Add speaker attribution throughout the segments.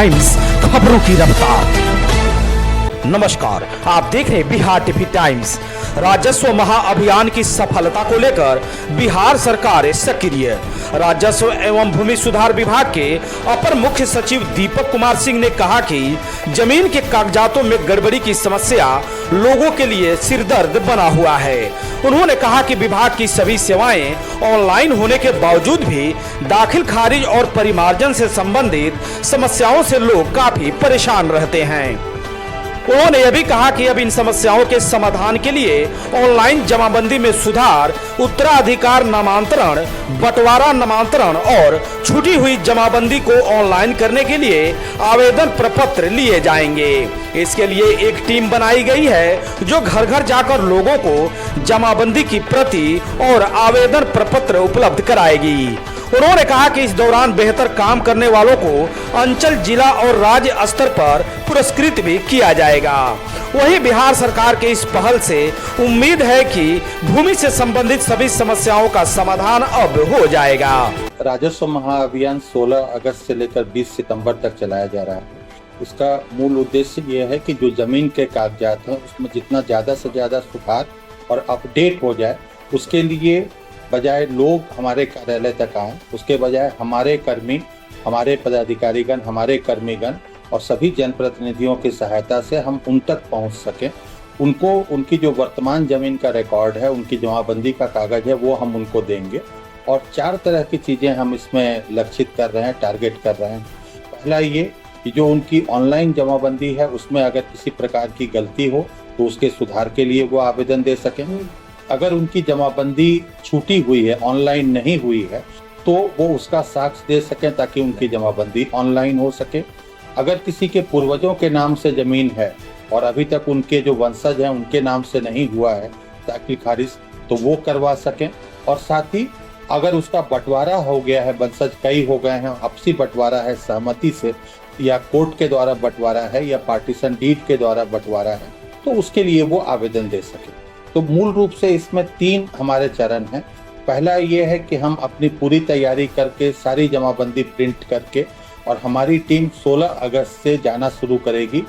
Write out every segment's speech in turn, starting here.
Speaker 1: Times, खबरों की रफ्तार। नमस्कार, आप देख रहे हैं बिहार टीवी टाइम्स। राजस्व महाअभियान की सफलता को लेकर बिहार सरकार सक्रिय। राजस्व एवं भूमि सुधार विभाग के अपर मुख्य सचिव दीपक कुमार सिंह ने कहा कि जमीन के कागजातों में गड़बड़ी की समस्या लोगों के लिए सिरदर्द बना हुआ है। उन्होंने कहा कि विभाग की सभी सेवाएं ऑनलाइन होने के बावजूद भी दाखिल खारिज और परिमार्जन से संबंधित समस्याओं से लोग काफी परेशान रहते हैं। उन्होंने यह भी कहा कि अब इन समस्याओं के समाधान के लिए ऑनलाइन जमाबंदी में सुधार, उत्तराधिकार नामांतरण, बंटवारा नामांतरण और छूटी हुई जमाबंदी को ऑनलाइन करने के लिए आवेदन प्रपत्र लिए जाएंगे। इसके लिए एक टीम बनाई गई है जो घर घर जाकर लोगों को जमाबंदी की प्रति और आवेदन प्रपत्र उपलब्ध कराएगी। उन्होंने कहा कि इस दौरान बेहतर काम करने वालों को अंचल, जिला और राज्य स्तर पर पुरस्कृत भी किया जाएगा। वहीं बिहार सरकार के इस पहल से उम्मीद है कि भूमि से संबंधित सभी समस्याओं का समाधान अब हो जाएगा।
Speaker 2: राजस्व महाअभियान 16 अगस्त से लेकर 20 सितंबर तक चलाया जा रहा है। इसका मूल उद्देश्य ये है कि जो जमीन के कागजात हैं उसमें जितना ज़्यादा से ज़्यादा सुधार और अपडेट हो जाए, उसके लिए बजाय लोग हमारे कार्यालय तक आए, उसके बजाय हमारे कर्मी, हमारे पदाधिकारीगण, हमारे कर्मीगण और सभी जनप्रतिनिधियों की सहायता से हम उन तक पहुंच सकें। उनको उनकी जो वर्तमान जमीन का रिकॉर्ड है, उनकी जमाबंदी का कागज है, वो हम उनको देंगे। और 4 तरह की चीज़ें हम इसमें लक्षित कर रहे हैं, टारगेट कर रहे हैं। पहला ये कि जो उनकी ऑनलाइन जमाबंदी है उसमें अगर किसी प्रकार की गलती हो तो उसके सुधार के लिए वो आवेदन दे सकें। अगर उनकी जमाबंदी छूटी हुई है, ऑनलाइन नहीं हुई है, तो वो उसका साक्ष्य दे सकें ताकि उनकी जमाबंदी ऑनलाइन हो सके। अगर किसी के पूर्वजों के नाम से जमीन है और अभी तक उनके जो वंशज हैं उनके नाम से नहीं हुआ है दाखिल खारिज, तो वो करवा सकें। और साथ ही अगर उसका बंटवारा हो गया है, वंशज कई हो गए हैं, आपसी बंटवारा है सहमति से, या कोर्ट के द्वारा बंटवारा है, या पार्टीशन डीड के द्वारा बंटवारा है, तो उसके लिए वो आवेदन दे सके। तो मूल रूप से इसमें 3 हमारे चरण हैं। पहला ये है कि हम अपनी पूरी तैयारी करके सारी जमाबंदी प्रिंट करके, और हमारी टीम 16 अगस्त से जाना शुरू करेगी।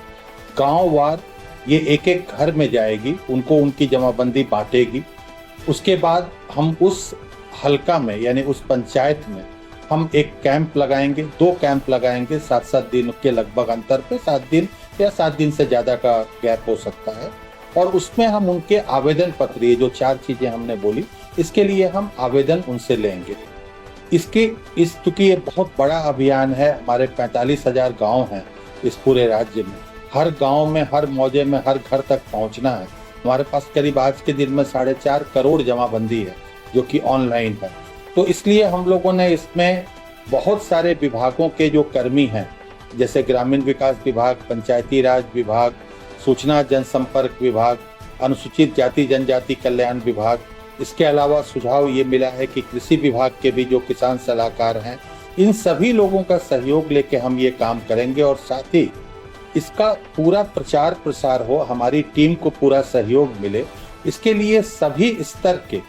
Speaker 2: गांव-वार ये एक-एक घर में जाएगी, उनको उनकी जमाबंदी बांटेगी। उसके बाद हम उस हलका में यानी उस पंचायत में हम एक कैंप लगाएंगे, 2 कैंप लगाएंगे 7-7 दिन के लगभग अंतर पे, 7 दिन या 7 दिन से ज़्यादा का गैप हो सकता है। और उसमें हम उनके आवेदन पत्र, ये जो 4 चीज़ें हमने बोली, इसके लिए हम आवेदन उनसे लेंगे। क्योंकि ये बहुत बड़ा अभियान है, हमारे 45,000 गांव हैं इस पूरे राज्य में। हर गांव में, हर मौजे में, हर घर तक पहुंचना है। हमारे पास करीब आज के दिन में 4.5 करोड़ जमाबंदी है जो कि ऑनलाइन है। तो इसलिए हम लोगों ने इसमें बहुत सारे विभागों के जो कर्मी हैं, जैसे ग्रामीण विकास विभाग, पंचायती राज विभाग, सूचना जनसंपर्क विभाग, अनुसूचित जाति जनजाति कल्याण विभाग, इसके अलावा सुझाव ये मिला है कि कृषि विभाग के भी जो किसान सलाहकार हैं, इन सभी लोगों का सहयोग लेके हम ये काम करेंगे। और साथ ही इसका पूरा प्रचार प्रसार हो, हमारी टीम को पूरा सहयोग मिले, इसके लिए सभी स्तर के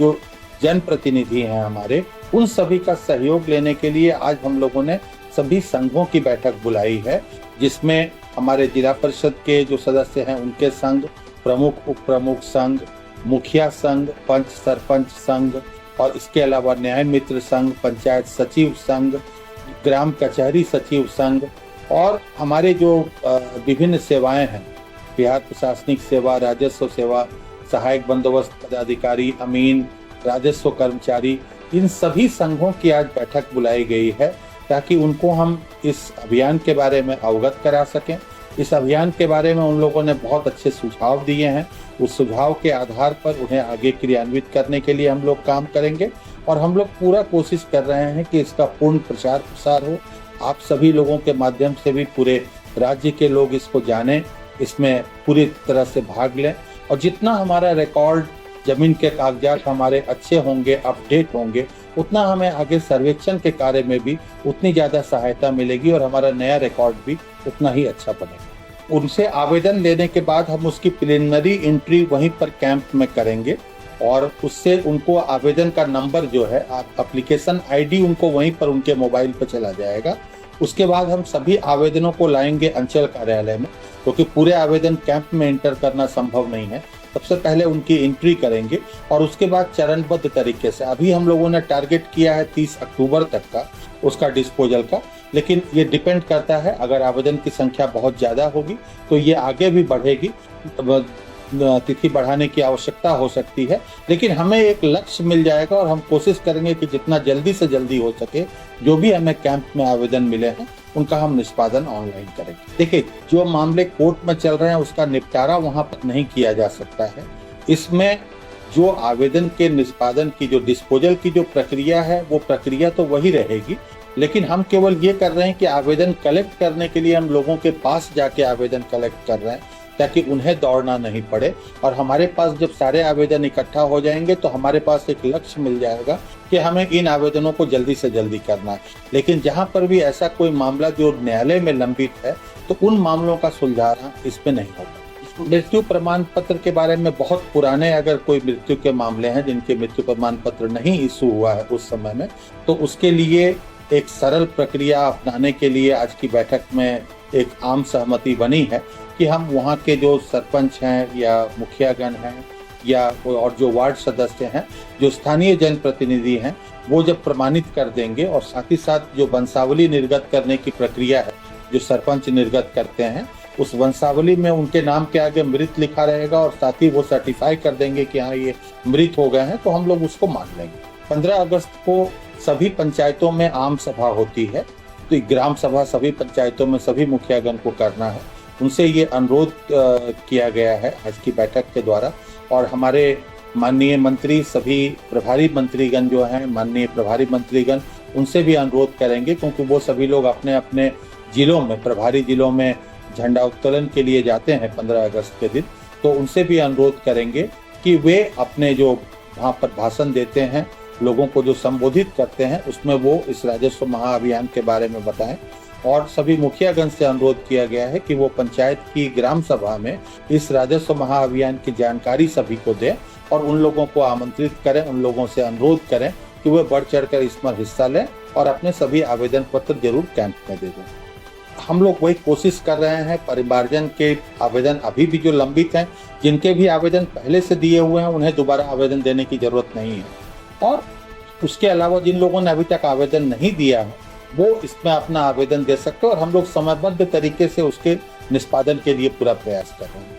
Speaker 2: जो जनप्रतिनिधि हैं हमारे, उन सभी का सहयोग लेने के लिए आज हम लोगों ने सभी संघों की बैठक बुलाई है, जिसमें हमारे जिला परिषद के जो सदस्य हैं उनके संघ, प्रमुख उप प्रमुख संघ, मुखिया संघ, पंच सरपंच संघ, और इसके अलावा न्याय मित्र संघ, पंचायत सचिव संघ, ग्राम कचहरी सचिव संघ, और हमारे जो विभिन्न सेवाएं हैं, बिहार प्रशासनिक सेवा, राजस्व सेवा, सहायक बंदोबस्त पदाधिकारी, अमीन, राजस्व कर्मचारी, इन सभी संघों की आज बैठक बुलाई गई है ताकि उनको हम इस अभियान के बारे में अवगत करा सकें। इस अभियान के बारे में उन लोगों ने बहुत अच्छे सुझाव दिए हैं। उस सुझाव के आधार पर उन्हें आगे क्रियान्वित करने के लिए हम लोग काम करेंगे, और हम लोग पूरा कोशिश कर रहे हैं कि इसका पूर्ण प्रचार प्रसार हो। आप सभी लोगों के माध्यम से भी पूरे राज्य के लोग इसको जानें, इसमें पूरी तरह से भाग लें, और जितना हमारा रिकॉर्ड, जमीन के कागजात हमारे अच्छे होंगे, अपडेट होंगे, उतना हमें आगे सर्वेक्षण के कार्य में भी उतनी ज़्यादा सहायता मिलेगी और हमारा नया रिकॉर्ड भी उतना ही अच्छा बनेगा। उनसे आवेदन लेने के बाद हम उसकी प्रिलिमिनरी एंट्री वहीं पर कैंप में करेंगे, और उससे उनको आवेदन का नंबर जो है, एप्लीकेशन आईडी उनको वहीं पर उनके मोबाइल पर चला जाएगा। उसके बाद हम सभी आवेदनों को लाएंगे अंचल कार्यालय में, क्योंकि पूरे आवेदन कैंप में एंटर करना संभव नहीं है। सबसे पहले उनकी एंट्री करेंगे और उसके बाद चरणबद्ध तरीके से, अभी हम लोगों ने टारगेट किया है 30 अक्टूबर तक का उसका डिस्पोजल का, लेकिन ये डिपेंड करता है, अगर आवेदन की संख्या बहुत ज़्यादा होगी तो ये आगे भी बढ़ेगी, तिथि बढ़ाने की आवश्यकता हो सकती है, लेकिन हमें एक लक्ष्य मिल जाएगा और हम कोशिश करेंगे कि जितना जल्दी से जल्दी हो सके जो भी हमें कैंप में आवेदन मिले हैं उनका हम निष्पादन ऑनलाइन करेंगे। देखिए, जो मामले कोर्ट में चल रहे हैं उसका निपटारा वहां पर नहीं किया जा सकता है। इसमें जो आवेदन के निष्पादन की, जो डिस्पोजल की जो प्रक्रिया है, वो प्रक्रिया तो वही रहेगी, लेकिन हम केवल ये कर रहे हैं कि आवेदन कलेक्ट करने के लिए हम लोगों के पास जाके आवेदन कलेक्ट कर रहे हैं, ताकि उन्हें दौड़ना नहीं पड़े। और हमारे पास जब सारे आवेदन इकट्ठा हो जाएंगे तो हमारे पास एक लक्ष्य मिल जाएगा कि हमें इन आवेदनों को जल्दी से जल्दी करना है। लेकिन जहां पर भी ऐसा कोई मामला जो न्यायालय में लंबित है तो उन मामलों का सुलझाना इसमें नहीं होगा। मृत्यु प्रमाण पत्र के बारे में, बहुत पुराने अगर कोई मृत्यु के मामले हैं जिनके मृत्यु प्रमाण पत्र नहीं इशू हुआ है उस समय में, तो उसके लिए एक सरल प्रक्रिया अपनाने के लिए आज की बैठक में एक आम सहमति बनी है कि हम वहाँ के जो सरपंच हैं या मुखियागण हैं या और जो वार्ड सदस्य हैं, जो स्थानीय जनप्रतिनिधि हैं, वो जब प्रमाणित कर देंगे और साथ ही साथ जो वंशावली निर्गत करने की प्रक्रिया है जो सरपंच निर्गत करते हैं, उस वंशावली में उनके नाम के आगे मृत लिखा रहेगा और साथ ही वो सर्टिफाई कर देंगे कि हाँ ये मृत हो गए हैं, तो हम लोग उसको मान लेंगे। 15 अगस्त को सभी पंचायतों में आम सभा होती है, तो ग्राम सभा सभी पंचायतों में सभी मुखियागण को करना है। उनसे ये अनुरोध किया गया है आज की बैठक के द्वारा, और हमारे माननीय मंत्री, सभी प्रभारी मंत्रीगण जो हैं, माननीय प्रभारी मंत्रीगण, उनसे भी अनुरोध करेंगे, क्योंकि वो सभी लोग अपने अपने जिलों में, प्रभारी जिलों में झंडा उत्तोलन के लिए जाते हैं 15 अगस्त के दिन, तो उनसे भी अनुरोध करेंगे कि वे अपने जो वहाँ पर भाषण देते हैं, लोगों को जो संबोधित करते हैं, उसमें वो इस राजस्व महाअभियान के बारे में बताएं। और सभी मुखियागण से अनुरोध किया गया है कि वो पंचायत की ग्राम सभा में इस राजस्व महाअभियान की जानकारी सभी को दें और उन लोगों को आमंत्रित करें, उन लोगों से अनुरोध करें कि वे बढ़ चढ़कर इसमें हिस्सा लें और अपने सभी आवेदन पत्र जरूर कैंप में दे दें। हम लोग वही कोशिश कर रहे हैं। परिवारजन के आवेदन अभी भी जो लंबित हैं, जिनके भी आवेदन पहले से दिए हुए हैं, उन्हें दोबारा आवेदन देने की जरूरत नहीं है। और उसके अलावा जिन लोगों ने अभी तक आवेदन नहीं दिया है, वो इसमें अपना आवेदन दे सकते हैं और हम लोग समयबद्ध तरीके से उसके निष्पादन के लिए पूरा प्रयास कर रहे हैं।